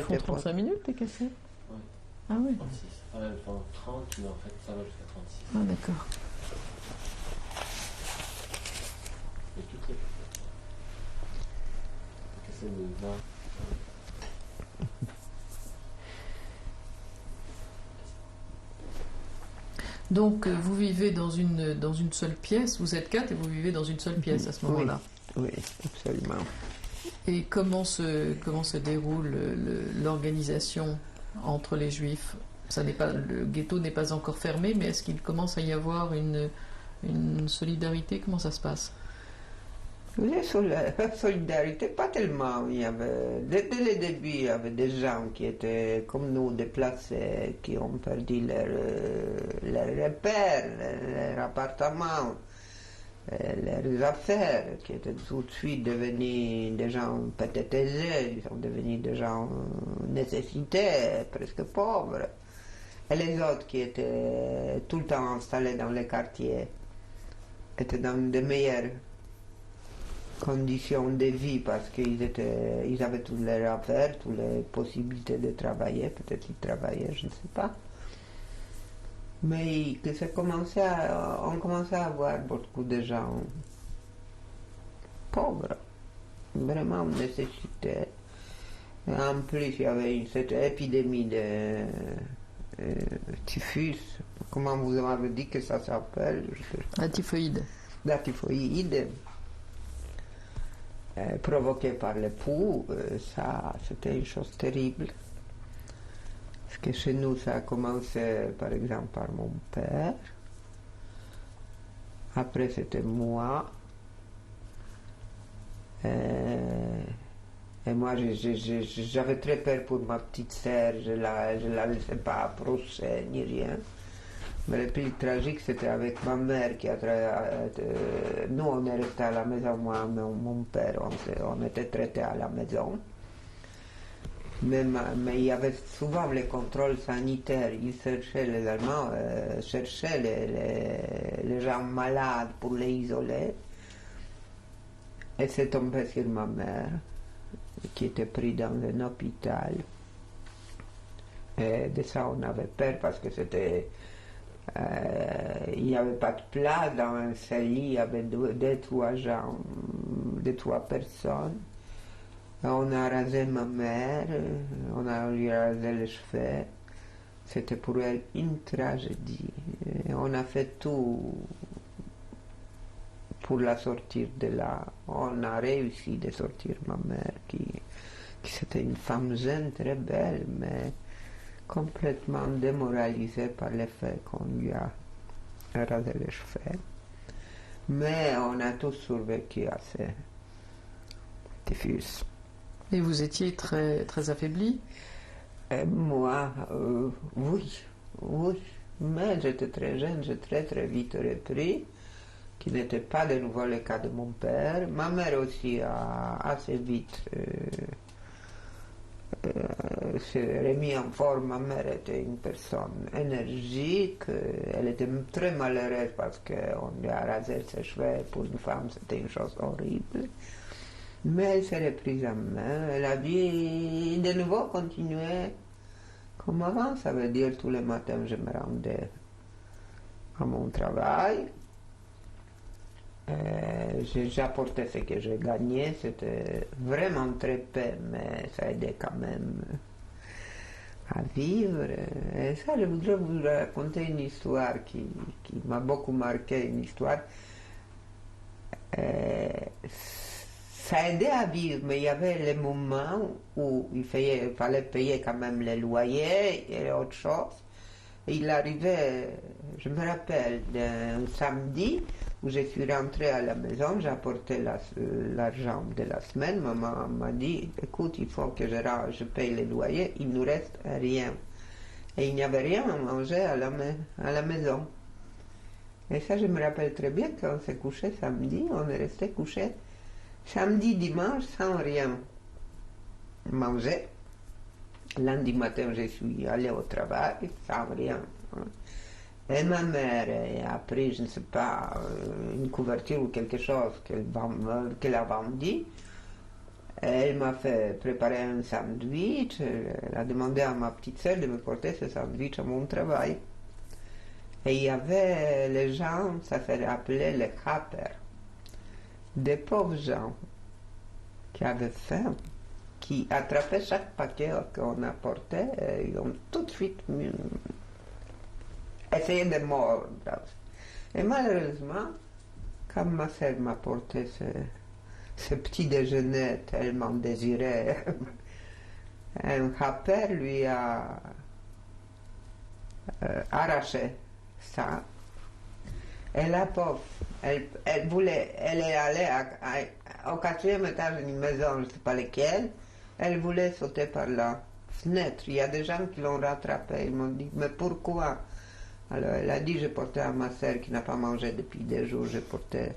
font 35 minutes les cassettes? Oui. Ah oui. 36. Enfin, elles font 30, mais en fait, ça va jusqu'à 36. Ah d'accord. Et toutes les cassettes de 20. Donc vous vivez dans une seule pièce, vous êtes 4 et vous vivez dans une seule pièce à ce moment-là. Oui, absolument. Et comment se déroule l'organisation entre les Juifs? Le ghetto n'est pas encore fermé, mais est-ce qu'il commence à y avoir une solidarité? Comment ça se passe? La solidarité, pas tellement. Dès le début, il y avait des gens qui étaient comme nous, déplacés, qui ont perdu leur repère, leur appartement, leurs affaires, qui étaient tout de suite devenus des gens peut-être aisés, ils sont devenus des gens nécessités, presque pauvres. Et les autres qui étaient tout le temps installés dans les quartiers étaient dans de meilleures conditions de vie parce qu'ils avaient toutes leurs affaires, toutes les possibilités de travailler, peut-être ils travaillaient, je ne sais pas. Mais on commençait à avoir beaucoup de gens pauvres, vraiment nécessités. Et en plus, il y avait cette épidémie de typhus, comment vous m'avez dit que ça s'appelle? La typhoïde. La typhoïde. Provoquée par les poux, ça c'était une chose terrible. Parce que chez nous, ça a commencé par exemple par mon père. Après, c'était moi. Et moi, j'avais très peur pour ma petite sœur. Je la laissais pas approcher ni rien. Mais le plus tragique, c'était avec ma mère nous, on est restés à la maison, moi et mon père, on était traités à la maison. Mais il y avait souvent les contrôles sanitaires. Ils cherchaient, les Allemands cherchaient les gens malades pour les isoler. Et c'est tombé sur ma mère, qui était prise dans un hôpital. Et de ça, on avait peur parce que c'était... il n'y avait pas de place dans un seul lit, il y avait deux, trois gens, deux, trois personnes. On a rasé ma mère, on a lui rasé les cheveux. C'était pour elle une tragédie. Et on a fait tout pour la sortir de là. On a réussi de sortir ma mère, qui c'était une femme jeune, très belle, mais complètement démoralisée par le fait qu'on lui a rasé les cheveux. Mais on a tous survécu à ce typhus. Et vous étiez très, très affaibli? Moi, oui. Mais j'étais très jeune, j'ai très très vite repris, qui n'était pas de nouveau le cas de mon père. Ma mère aussi a assez vite s'est remis en forme. Ma mère était une personne énergique, elle était très malheureuse parce qu'on lui a rasé ses cheveux. Pour une femme, c'était une chose horrible. Mais elle s'est reprise en main, elle a dit de nouveau continuer comme avant, ça veut dire tous les matins je me rendais à mon travail. J'apportais ce que j'ai gagné, c'était vraiment très peu, mais ça aidait quand même à vivre. Et ça, je voudrais vous raconter une histoire qui m'a beaucoup marqué, une histoire. Ça aidait à vivre, mais il y avait les moments où il fallait payer quand même les loyers et autre chose. Et il arrivait, je me rappelle, d'un samedi où je suis rentrée à la maison, j'ai apporté l'argent de la semaine. Maman m'a dit, écoute, il faut que je paye les loyers, il ne nous reste rien. Et il n'y avait rien à manger à la maison. Et ça, je me rappelle très bien, quand on s'est couché samedi, on est resté couché samedi, dimanche, sans rien manger. Lundi matin, je suis allé au travail, sans rien. Et ma mère a pris, je ne sais pas, une couverture ou quelque chose qu'elle a vendu. Elle m'a fait préparer un sandwich. Elle a demandé à ma petite sœur de me porter ce sandwich à mon travail. Et il y avait les gens, ça s'appelait les happers, des pauvres gens qui avaient faim, qui attrapaient chaque paquet qu'on apportait et ils ont tout de suite essayé de mordre. Et malheureusement, quand ma sœur m'a porté ce petit déjeuner tellement désiré, un happer lui a arraché ça. Et la pauvre, elle est allée au quatrième étage d'une maison, je ne sais pas laquelle, elle voulait sauter par la fenêtre. Il y a des gens qui l'ont rattrapée, ils m'ont dit, mais pourquoi? Alors elle a dit, j'ai porté à ma sœur qui n'a pas mangé depuis des jours, j'ai porté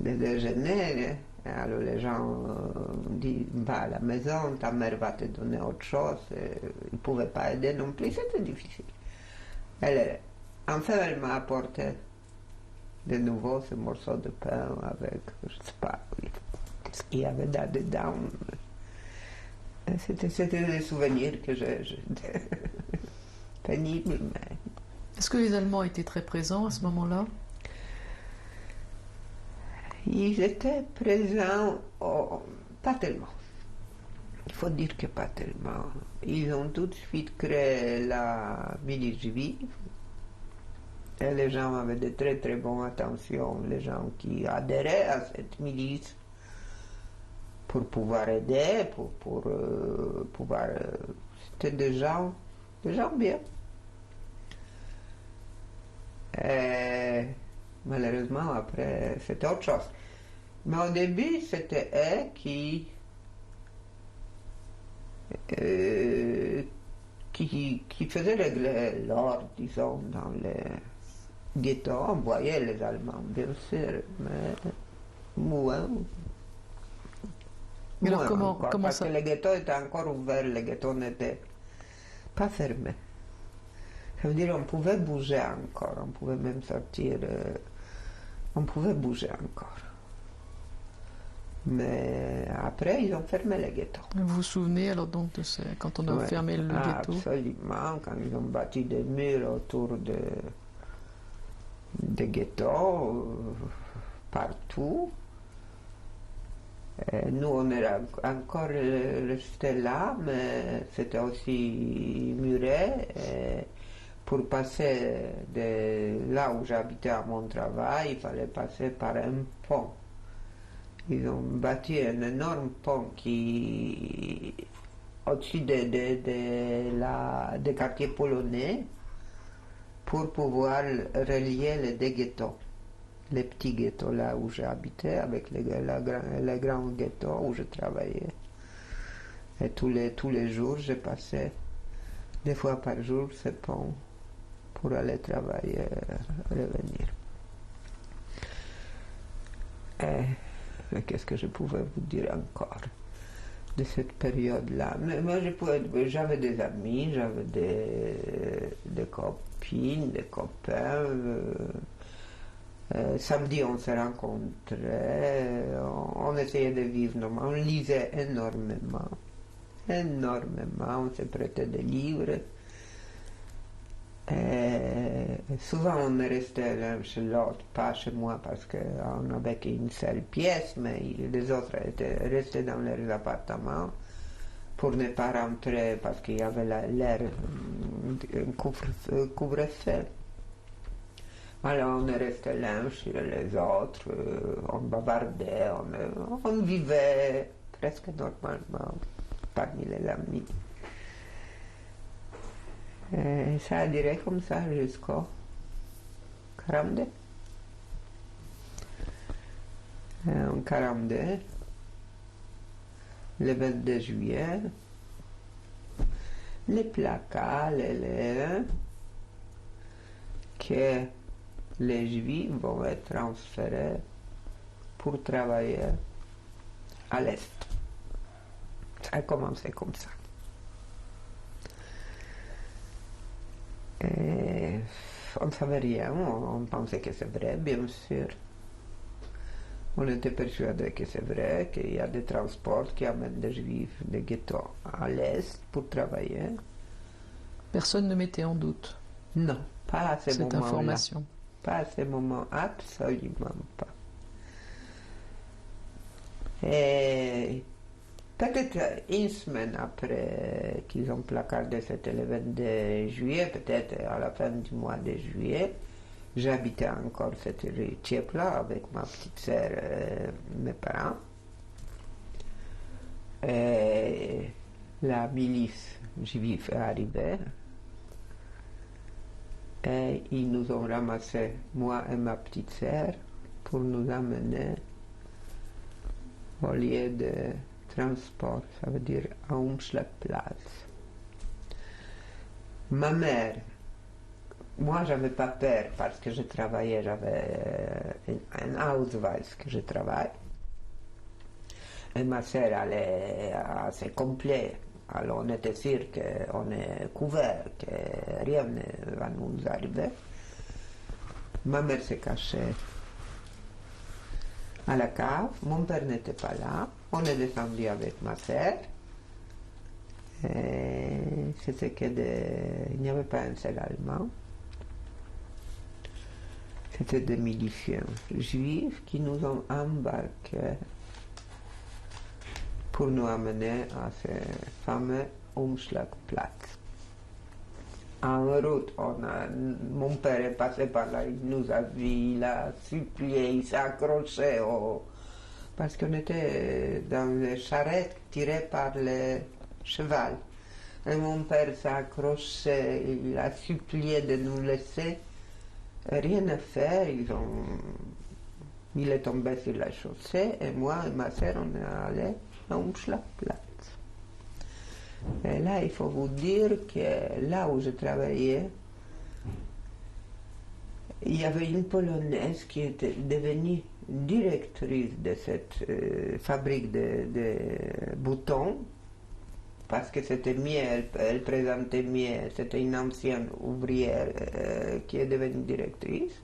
le déjeuner. Et alors les gens ont dit, va à la maison, ta mère va te donner autre chose. Ils ne pouvaient pas aider non plus, c'était difficile. Enfin, elle m'a apporté de nouveau ce morceau de pain avec, je ne sais pas, ce qu'il y avait là-dedans. C'était des souvenirs que j'ai pénibles. Mais... Est-ce que les Allemands étaient très présents à ce moment-là? Ils étaient présents, pas tellement. Il faut dire que pas tellement. Ils ont tout de suite créé la milice juive. Et les gens avaient de très très bonnes intentions, les gens qui adhéraient à cette milice pour pouvoir aider, pour pouvoir... C'était des gens bien. Et malheureusement, après, c'était autre chose. Mais au début, c'était eux qui faisaient régler l'ordre, disons, dans les ghettos. On voyait les Allemands, bien sûr, mais moins. Alors Moins comment encore, parce ça... que les ghettos étaient encore ouverts, les ghettos n'étaient pas fermés. Ça veut dire qu'on pouvait bouger encore, on pouvait même sortir, on pouvait bouger encore. Mais après, ils ont fermé les ghettos. Vous vous souvenez alors donc de quand on a fermé le ghetto? Absolument, quand ils ont bâti des murs autour des ghettos, partout. Et nous, on est encore restés là, mais c'était aussi muré. Et pour passer de là où j'habitais à mon travail, il fallait passer par un pont. Ils ont bâti un énorme pont qui, au-dessus des quartiers polonais, pour pouvoir relier les deux ghettos. Les petits ghettos là où j'habitais, avec les grands ghettos où je travaillais. Et tous les jours, je passais 2 fois par jour ce pont pour aller travailler et revenir. Et qu'est-ce que je pouvais vous dire encore de cette période-là? Mais moi, j'avais des amis, j'avais des copines, des copains. Samedi, on se rencontrait, on essayait de vivre normalement, on lisait énormément, on se prêtait des livres. Et souvent, on est resté l'un chez l'autre, pas chez moi parce qu'on n'avait qu'une seule pièce, mais les autres étaient restés dans leurs appartements pour ne pas rentrer parce qu'il y avait l'air couvre-feu. Alors on est resté l'un chez les autres, on bavardait, on vivait presque normalement parmi les amis. Et ça a duré comme ça jusqu'au 42. En 42, le 22 juillet, les placards, que les Juifs vont être transférés pour travailler à l'Est. Ça a commencé comme ça. Et on ne savait rien, on pensait que c'est vrai, bien sûr. On était persuadés que c'est vrai, qu'il y a des transports qui amènent des juifs des ghettos à l'est pour travailler. Personne ne mettait en doute Non, pas à ce cette moment-là. information. Pas à ce moment, absolument pas. Et peut-être une semaine après qu'ils ont placardé, c'était le 22 juillet, peut-être à la fin du mois de juillet, j'habitais encore cette rue Tchepla avec ma petite sœur et mes parents. Et la milice juive est arrivée. Et ils nous ont ramassés, moi et ma petite sœur, pour nous amener au lieu de transport, ça veut dire à Umschlagplatz. Ma mère, moi j'avais pas peur parce que je travaillais, j'avais un Ausweis que je travaille. Et ma sœur, elle est assez complète. Alors on était sûr qu'on est couvert, que rien ne va nous arriver. Ma mère s'est cachée à la cave, mon père n'était pas là. On est descendu avec ma sœur. C'était il n'y avait pas un seul Allemand. C'était des miliciens juifs qui nous ont embarqués pour nous amener à ce fameux Umschlagplatz. En route, mon père est passé par là, il nous a vus, il a supplié, il s'est accroché parce qu'on était dans les charrettes tirées par le cheval. Et mon père s'est accroché, il a supplié de nous laisser. Rien à faire, il est tombé sur la chaussée et moi et ma sœur, on est allés à Umschlagplatz. Et là, il faut vous dire que là où je travaillais, il y avait une Polonaise qui était devenue directrice de cette fabrique de boutons, parce que c'était mieux, elle présentait mieux, c'était une ancienne ouvrière qui est devenue directrice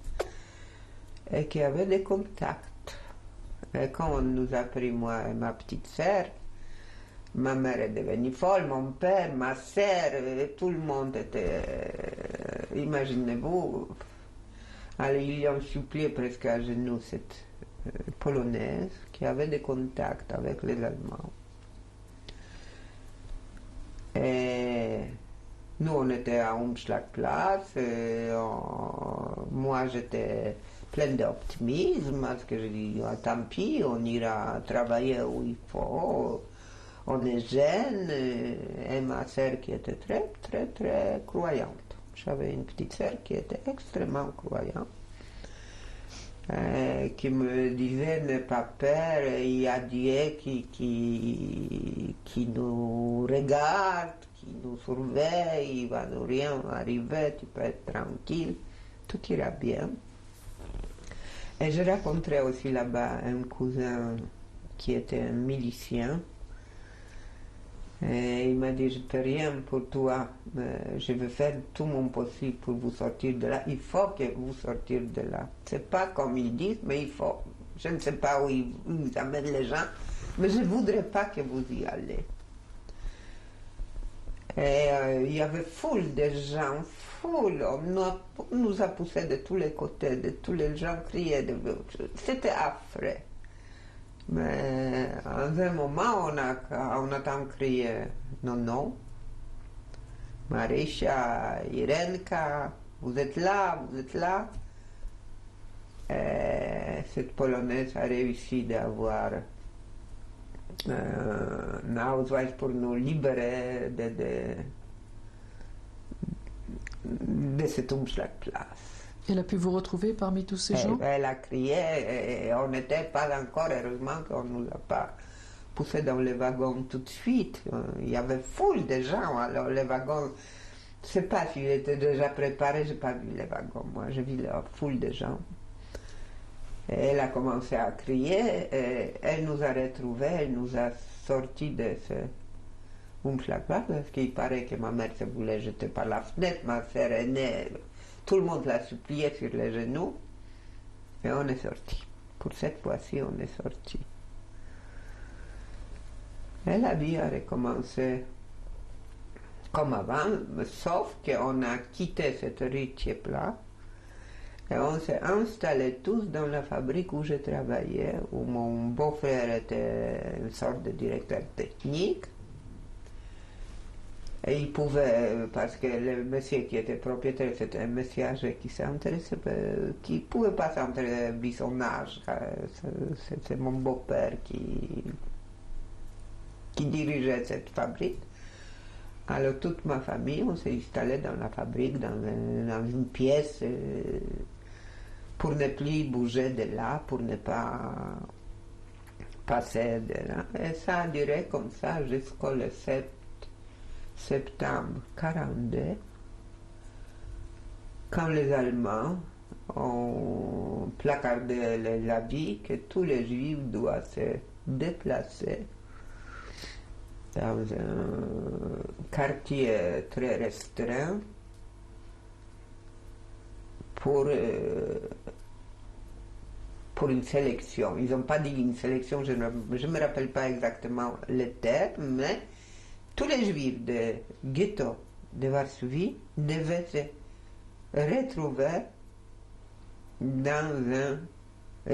et qui avait des contacts. Et quand on nous a pris, moi et ma petite sœur, ma mère est devenue folle, mon père, ma sœur, tout le monde était, imaginez-vous, alors ils ont supplié presque à genoux cette Polonaise qui avait des contacts avec les Allemands. Et nous, on était à Umschlagplatz, moi j'étais pleine d'optimisme, parce que je dis, ah, tant pis, on ira travailler où il faut, on est jeune, et ma sœur qui était très, très, très croyante. J'avais une petite sœur qui était extrêmement croyante, qui me disait, n'aie pas peur, il y a Dieu qui nous regarde, qui nous surveille, il va nous rien arriver, tu peux être tranquille, tout ira bien. Et je rencontrais aussi là-bas un cousin qui était un milicien. Et il m'a dit, je ne peux rien pour toi, mais je vais faire tout mon possible pour vous sortir de là. Il faut que vous sortiez de là. C'est pas comme ils disent, mais il faut. Je ne sais pas où ils amènent les gens, mais je ne voudrais pas que vous y allez. Et il y avait foule de gens, foule. On nous a poussés de tous les côtés, de tous les gens criaient. C'était affreux. Mais à un moment, on a tant crié non, non. Marisha, Irenka, vous êtes là, vous êtes là. Et cette Polonaise a réussi d'avoir un Ausweis pour nous libérer de cet Umschlagplatz. Elle a pu vous retrouver parmi tous ces gens? Elle a crié et on n'était pas encore, heureusement qu'on ne nous a pas poussé dans les wagons tout de suite. Il y avait foule de gens, alors les wagons, je ne sais pas s'ils étaient déjà préparés, je n'ai pas vu les wagons, moi j'ai vu la foule de gens. Et elle a commencé à crier, et elle nous a retrouvés, elle nous a sortis de ce Umschlagplatz, parce qu'il paraît que ma mère se voulait jeter par la fenêtre, ma sœur aînée. Tout le monde l'a supplié sur les genoux et on est sorti. Pour cette fois-ci, on est sorti. Et la vie a recommencé comme avant, sauf qu'on a quitté cette rue Thiepla et on s'est installés tous dans la fabrique où je travaillais, où mon beau-frère était une sorte de directeur technique. Et il pouvait, parce que le monsieur qui était propriétaire, c'était un monsieur âgé qui s'intéressait, qui ne pouvait pas s'intéresser à son âge. C'était mon beau-père qui dirigeait cette fabrique. Alors toute ma famille, on s'est installé dans la fabrique, dans une pièce, pour ne plus bouger de là, pour ne pas passer de là. Et ça a duré comme ça jusqu'au 7 septembre 1942, quand les Allemands ont placardé l'avis que tous les Juifs doivent se déplacer dans un quartier très restreint pour une sélection. Ils n'ont pas dit une sélection, je ne me rappelle pas exactement le terme, mais tous les Juifs de ghetto de Varsovie devaient se retrouver dans un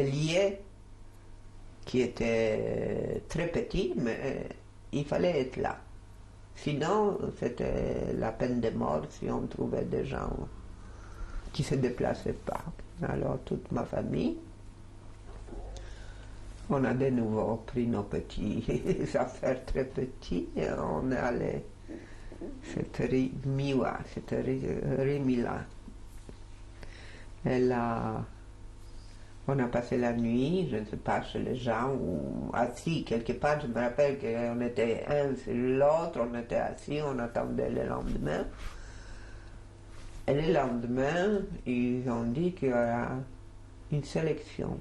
lieu qui était très petit, mais il fallait être là. Sinon, c'était la peine de mort si on trouvait des gens qui ne se déplaçaient pas. Alors, toute ma famille, on a de nouveau pris nos petits affaires très petits et on est allé cette rue Miła, cette rue Mila. Et là, on a passé la nuit, je ne sais pas, chez les gens ou assis quelque part. Je me rappelle qu'on était un sur l'autre, on était assis, on attendait le lendemain. Et le lendemain, ils ont dit qu'il y aura une sélection.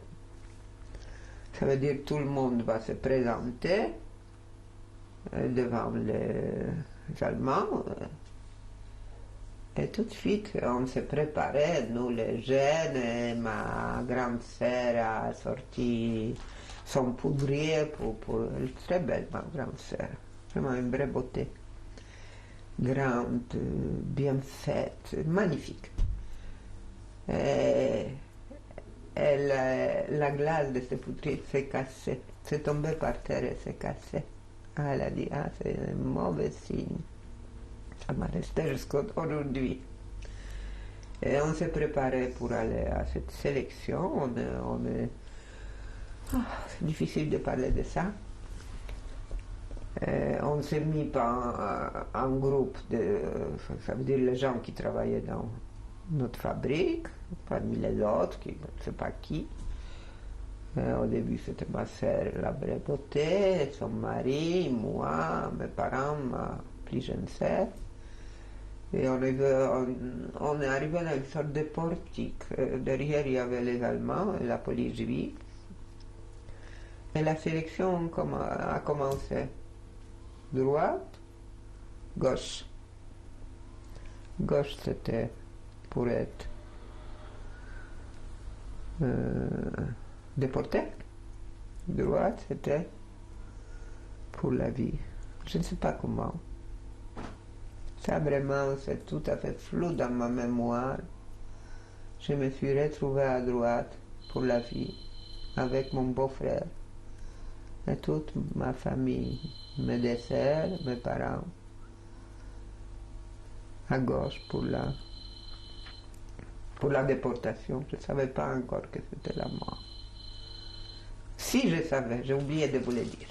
Ça veut dire que tout le monde va se présenter devant les Allemands. Et tout de suite, on s'est préparé, nous les jeunes, et ma grande sœur a sorti son poudrier pour elle est très belle, ma grande sœur, vraiment une vraie beauté. Grande, bien faite, magnifique. Et la glace de ce poudrier s'est cassée, c'est tombé par terre et s'est cassée. Ah, elle a dit, ah, c'est un mauvais signe. Ça m'a resté jusqu'aujourd'hui. Et on s'est préparé pour aller à cette sélection. C'est difficile de parler de ça. On s'est mis en groupe, ça veut dire les gens qui travaillaient dans notre fabrique, parmi les autres, qui, je ne sais pas qui. Au début, c'était ma sœur, la vraie beauté, son mari, moi, mes parents, ma plus jeune sœur. Et on est arrivé dans une sorte de portique. Derrière, il y avait les Allemands et la police juive. Et la sélection a commencé. Droite, gauche. Gauche, c'était pour être déporté. Droite, c'était pour la vie. Je ne sais pas comment. Ça vraiment, c'est tout à fait flou dans ma mémoire. Je me suis retrouvée à droite pour la vie, avec mon beau-frère et toute ma famille, mes deux sœurs, mes parents. À gauche pour la déportation. Je ne savais pas encore que c'était la mort. Si je savais, j'ai oublié de vous le dire.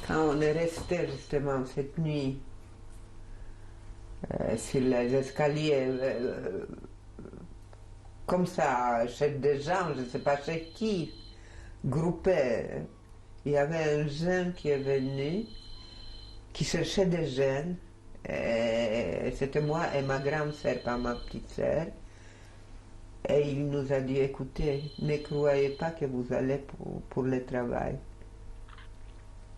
Quand on est resté justement cette nuit sur les escaliers, comme ça, chez des gens, je ne sais pas chez qui, groupés, il y avait un jeune qui est venu, qui cherchait des jeunes, et c'était moi et ma grande sœur, pas ma petite sœur, et il nous a dit, écoutez, ne croyez pas que vous allez pour le travail.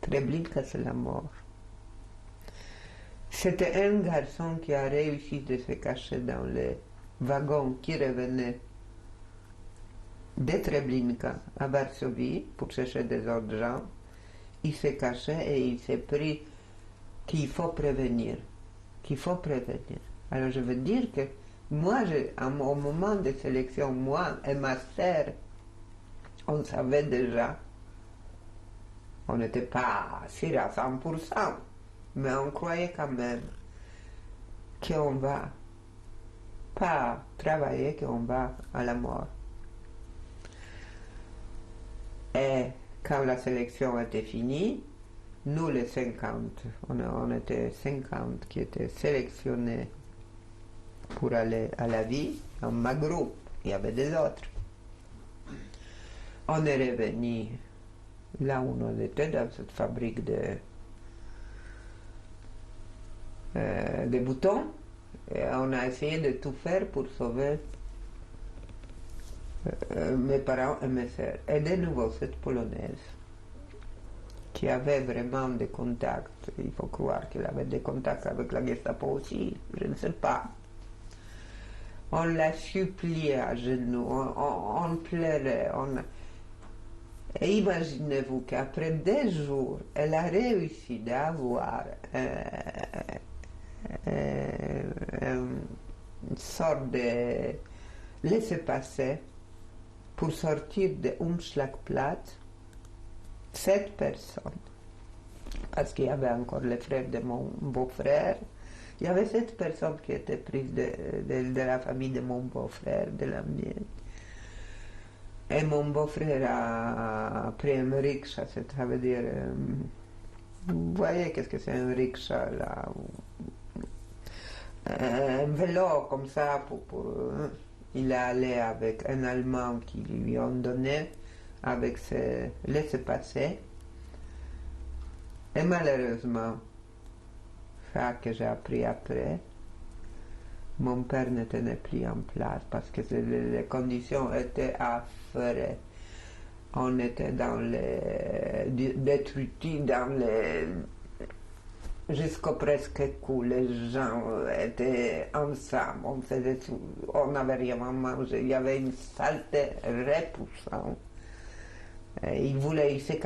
Treblinka, c'est la mort. C'était un garçon qui a réussi de se cacher dans les wagons qui revenaient de Treblinka à Varsovie pour chercher des autres gens. Il s'est caché et il s'est pris qu'il faut prévenir. Qu'il faut prévenir. Alors je veux dire que moi, au moment de sélection, moi et ma sœur, on savait déjà, on n'était pas sûr à 100%, mais on croyait quand même qu'on va pas travailler, qu'on va à la mort. Et quand la sélection était finie, nous les 50, on était 50 qui étaient sélectionnés pour aller à la vie, dans ma groupe, il y avait des autres. On est revenu là où on était, dans cette fabrique de boutons, et on a essayé de tout faire pour sauver mes parents et mes sœurs. Et de nouveau, cette Polonaise, qui avait vraiment des contacts, il faut croire qu'elle avait des contacts avec la Gestapo aussi, je ne sais pas. On l'a suppliée à genoux, on pleurait. Et imaginez-vous qu'après des jours, elle a réussi d'avoir une sorte de laissez-passer pour sortir de Umschlagplatz 7 personnes. Parce qu'il y avait encore les frères de mon beau-frère. Il y avait 7 personnes qui étaient prises de la famille de mon beau-frère, de la mienne. Et mon beau-frère a pris un rickshaw, ça veut dire... vous voyez qu'est-ce que c'est un rickshaw là? Un vélo comme ça, il est allé avec un Allemand qui lui ont donné, avec ses laissez-passer. Et malheureusement, ça que j'ai appris après, mon père ne tenait plus en place parce que les conditions étaient affreuses. On était dans les détritus, dans les... jusqu'au presque cou. Les gens étaient ensemble, on n'avait rien à manger. Il y avait une saleté repoussante. Il s'est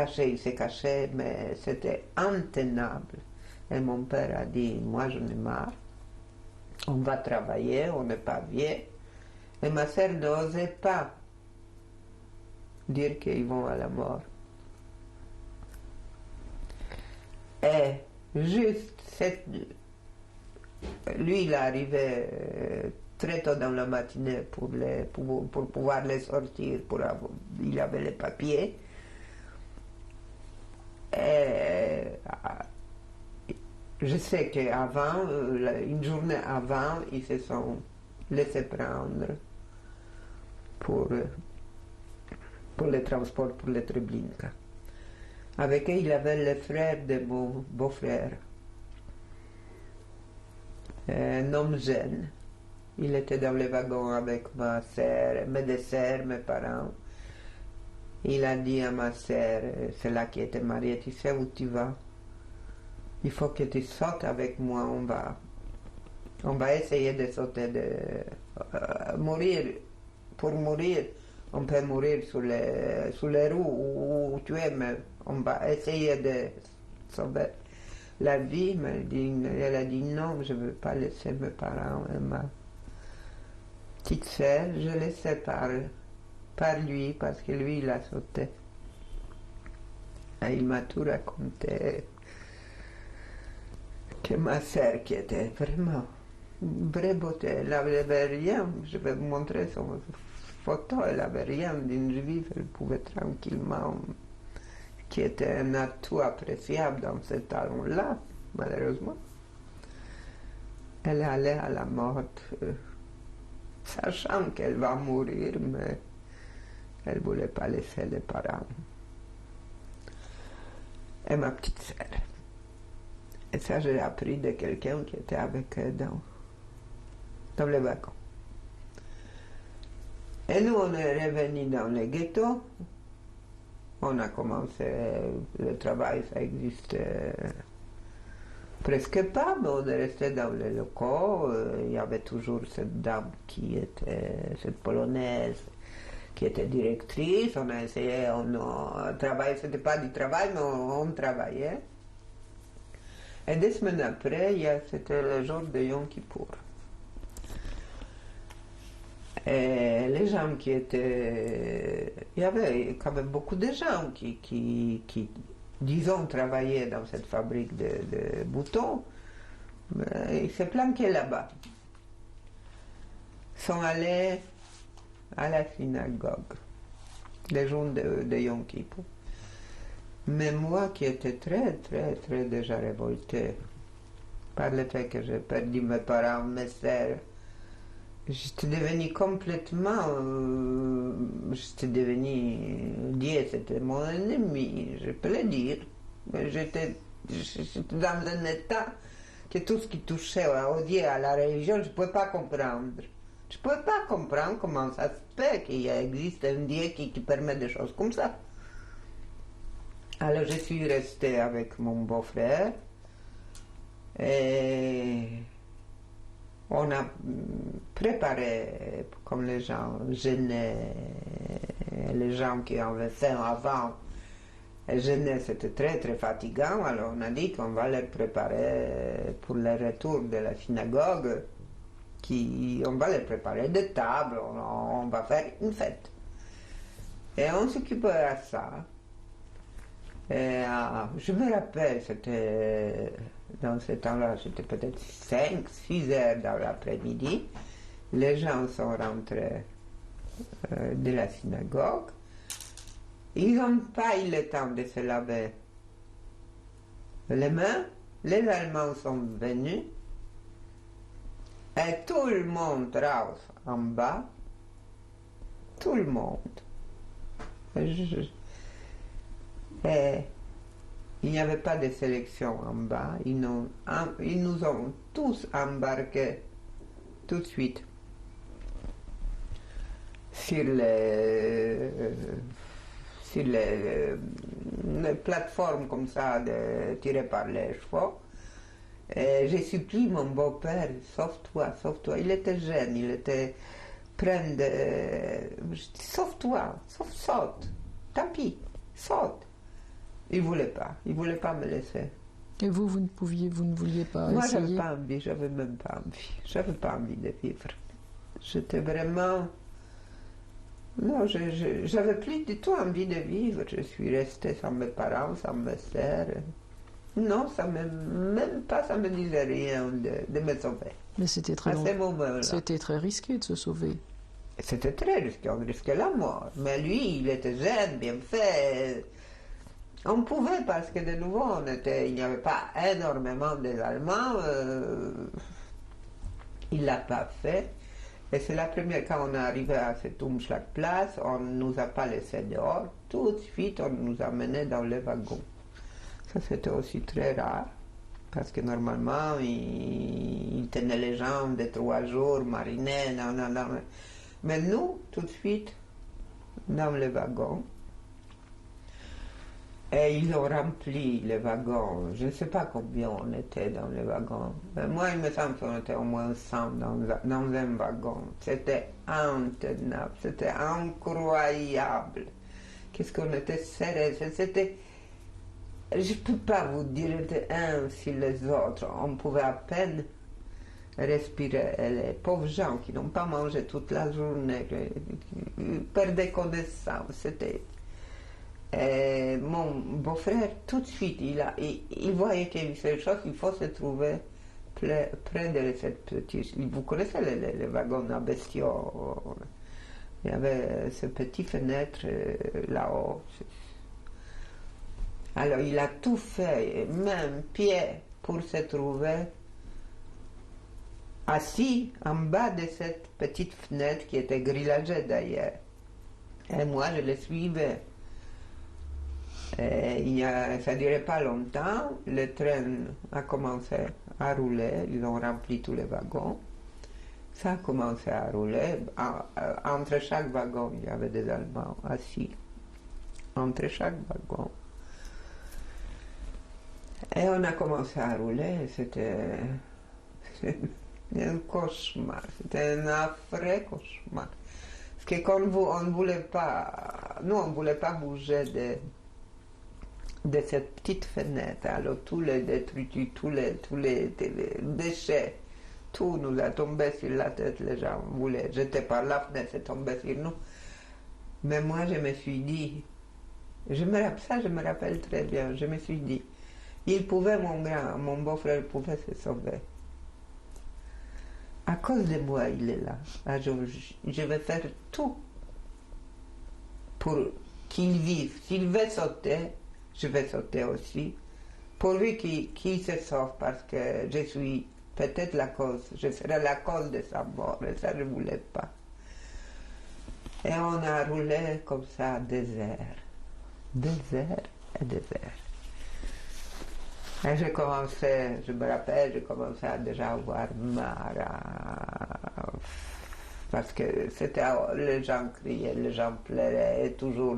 caché, mais c'était intenable. Et mon père a dit, moi j'en ai marre, on va travailler, on n'est pas vieux. Et ma sœur n'osait pas dire qu'ils vont à la mort. Et juste, lui il est arrivé très tôt dans la matinée pour pouvoir les sortir, il avait les papiers. Et je sais qu'avant, une journée avant, ils se sont laissés prendre pour les transports pour les Treblinka. Avec eux, il avait le frère de mon beau-frère, un homme jeune. Il était dans le wagon avec ma sœur, mes deux sœurs, mes parents. Il a dit à ma sœur, celle qui était mariée, tu sais où tu vas? Il faut que tu sautes avec moi, on va essayer de sauter, mourir. Pour mourir, on peut mourir sur les roues où tu es, mais on va essayer de sauver la vie. Mais elle a dit non, je ne veux pas laisser mes parents et ma petite sœur, je les sépare par lui, parce que lui, il a sauté. Et il m'a tout raconté. Que ma sœur, qui était vraiment une vraie beauté, elle n'avait rien, je vais vous montrer son photo, elle n'avait rien d'une juive, elle pouvait tranquillement, qui était un atout appréciable dans ce talent-là, malheureusement. Elle allait à la mort, sachant qu'elle va mourir, mais elle ne voulait pas laisser les parents. Et ma petite sœur. Et ça, j'ai appris de quelqu'un qui était avec eux dans le wagon. Et nous, on est revenus dans le ghetto. On a commencé le travail, ça existe presque pas, mais on est resté dans les locaux. Il y avait toujours cette dame qui était, cette Polonaise, qui était directrice. On a essayé, on travaillait, c'était pas du travail, mais on travaillait. Et 2 semaines après, c'était le jour de Yom Kippour. Et les gens qui étaient... Il y avait quand même beaucoup de gens qui disons, travaillaient dans cette fabrique de boutons. Mais ils se planquaient là-bas. Ils sont allés à la synagogue le jour de Yom Kippour. Mais moi qui étais très, très, très déjà révoltée par le fait que j'ai perdu mes parents, mes sœurs, j'étais devenue complètement... j'étais devenue... Dieu, c'était mon ennemi, je peux le dire. Mais j'étais dans un état que tout ce qui touchait au Dieu, à la religion, je ne pouvais pas comprendre. Je ne pouvais pas comprendre comment ça se fait qu'il existe un Dieu qui permet des choses comme ça. Alors je suis restée avec mon beau-frère et on a préparé, comme les gens jeûnaient, les gens qui avaient faim avant, jeûner c'était très très fatigant, alors on a dit qu'on va les préparer pour le retour de la synagogue, on va les préparer des tables, on va faire une fête. Et on s'occupait à ça. Et, je me rappelle, c'était dans ce temps-là, c'était peut-être 5-6 heures dans l'après-midi. Les gens sont rentrés de la synagogue. Ils n'ont pas eu le temps de se laver les mains. Les Allemands sont venus. Et tout le monde rase en bas. Tout le monde. Et il n'y avait pas de sélection en bas. Ils nous ont tous embarqués tout de suite sur les plateformes comme ça tirées par les chevaux. Et j'ai supplié mon beau-père, sauve-toi, sauve-toi. Il était jeune, il était plein de... Je dis, sauve-toi, saute, tant pis, saute. Il ne voulait pas me laisser. Et vous ne vouliez pas Moi, essayer? j'avais même pas envie. J'avais pas envie de vivre. J'étais vraiment... Non, j'avais plus du tout envie de vivre. Je suis restée sans mes parents, sans mes sœurs. Non, ça me disait rien de me sauver. Mais c'était très C'était très risqué de se sauver. C'était très risqué, on risquait la mort. Mais lui, il était jeune, bien fait. On pouvait parce que de nouveau, il n'y avait pas énormément d'Allemands. Il ne l'a pas fait. Et c'est la première, quand on est arrivé à cette Umschlagplatz, on ne nous a pas laissé dehors. Tout de suite, on nous a menés dans les wagons. Ça, c'était aussi très rare. Parce que normalement, ils tenaient les gens de 3 jours, marinés, non. Mais nous, tout de suite, dans les wagons. Et ils ont rempli les wagons. Je ne sais pas combien on était dans les wagons. Mais moi, il me semble qu'on était au moins 100 dans un wagon. C'était intenable, c'était incroyable. Qu'est-ce qu'on était serrés. C'était... Je ne peux pas vous dire un sur les autres. On pouvait à peine respirer. Et les pauvres gens qui n'ont pas mangé toute la journée, perdaient connaissance. C'était... Et mon beau-frère, tout de suite, il voyait qu'il y avait quelque chose, il faut se trouver près de cette petite... Vous connaissez les wagons à bestiaux? Il y avait ces petites fenêtres là-haut. Alors il a tout fait, même pied, pour se trouver assis en bas de cette petite fenêtre qui était grillagée d'ailleurs. Et moi, je le suivais. Et ça ne durait pas longtemps, le train a commencé à rouler, ils ont rempli tous les wagons. Ça a commencé à rouler. Entre chaque wagon, il y avait des Allemands assis. Entre chaque wagon. Et on a commencé à rouler, c'était un cauchemar, c'était un affreux cauchemar. Parce que quand on ne voulait pas, nous on ne voulait pas bouger de cette petite fenêtre. Alors tous les détritus, tous les déchets, tout nous a tombé sur la tête. Les gens voulaient jeter par la fenêtre, c'est tombé sur nous. Mais moi je me suis dit, je me rappelle très bien, je me suis dit, mon beau-frère pouvait se sauver. À cause de moi, il est là. Ah, je vais faire tout pour qu'il vive. S'il veut sauter, je vais sauter aussi. Pourvu qu'il se sauve, parce que je suis peut-être la cause, je serai la cause de sa mort, et ça je ne voulais pas. Et on a roulé comme ça, désert et désert. Et je me rappelle, j'ai commencé à déjà avoir marre, parce que les gens criaient, les gens pleuraient, et toujours,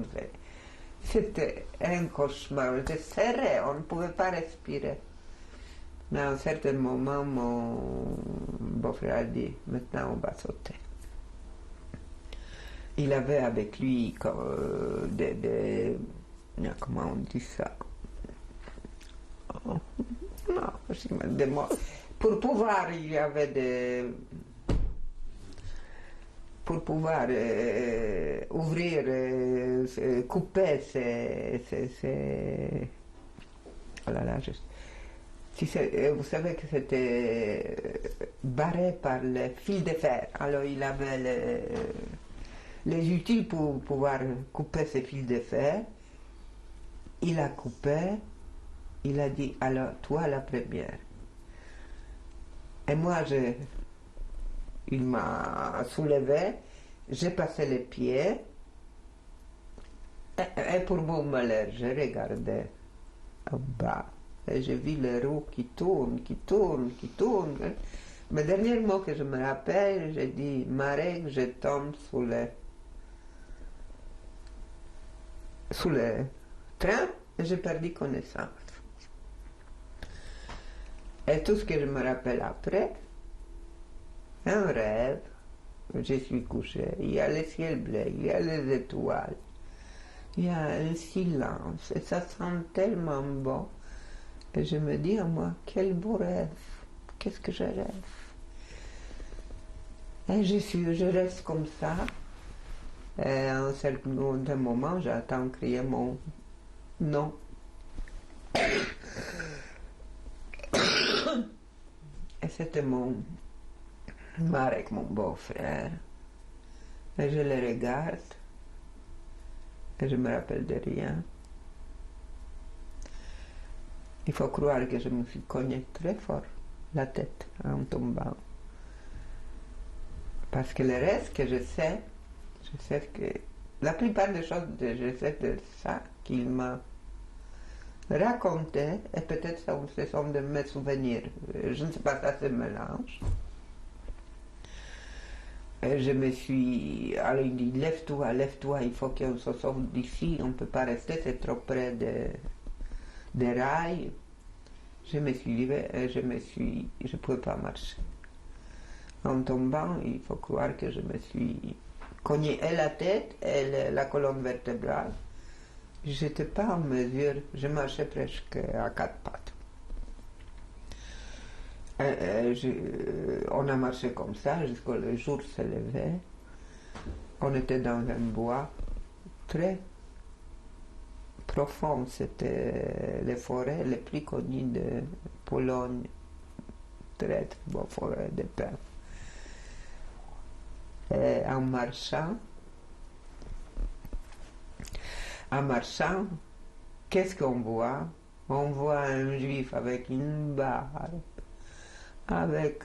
c'était un cauchemar, on était serré, on ne pouvait pas respirer. Mais à un certain moment, mon beau-frère a dit, maintenant on va sauter. Il avait avec lui comment on dit ça? Non, des mots. Pour pouvoir, il y avait pour pouvoir ouvrir, couper oh là là, vous savez que c'était barré par le fil de fer. Alors il avait les outils pour pouvoir couper ces fils de fer. Il a coupé. Il a dit, alors, toi la première. Et moi, il m'a soulevé, j'ai passé les pieds, et pour mon malheur, j'ai regardé en bas, et j'ai vu les roues qui tournent. Le dernier mot que je me rappelle, j'ai dit, Marek, je tombe sous le train, et j'ai perdu connaissance. Et tout ce que je me rappelle après, un rêve, je suis couché, il y a le ciel bleu, il y a les étoiles, il y a un silence, et ça sent tellement bon. Et je me dis à moi, quel beau rêve, qu'est-ce que je rêve. Et je reste comme ça, et à un certain moment, j'entends crier mon nom. Et c'était Marek, mon beau-frère. Et je le regarde. Et je me rappelle de rien. Il faut croire que je me suis cogné très fort la tête en tombant. Parce que le reste que je sais que la plupart des choses que je sais de ça qu'il m'a raconté, et peut-être ce sont de mes souvenirs, je ne sais pas, ça se mélange. Et je me suis... Alors il dit, lève-toi, il faut qu'on se sauve d'ici, on ne peut pas rester, c'est trop près des rails. Je me suis levé et je ne pouvais pas marcher. En tombant, il faut croire que je me suis cogné et la tête et la colonne vertébrale. Je n'étais pas en mesure, je marchais presque à quatre pattes. On a marché comme ça jusqu'au le jour se levait. On était dans un bois très profond, c'était les forêts les plus connues de Pologne, très très bonnes forêts de pins. Et en marchant, qu'est-ce qu'on voit? On voit un juif avec une barre, avec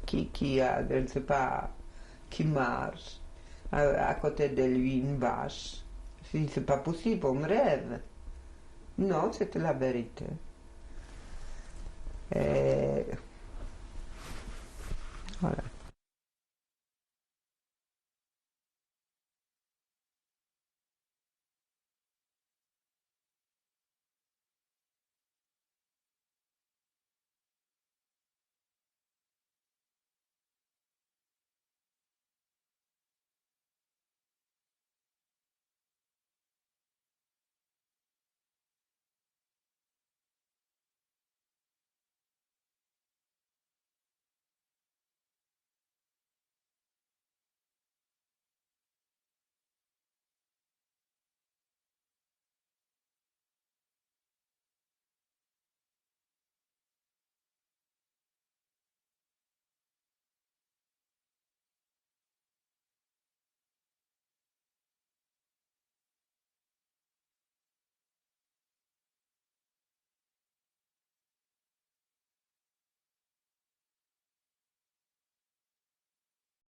qui a, je ne sais pas, qui marche, à côté de lui une vache. Si c'est pas possible, on rêve. Non, c'était la vérité. Et voilà.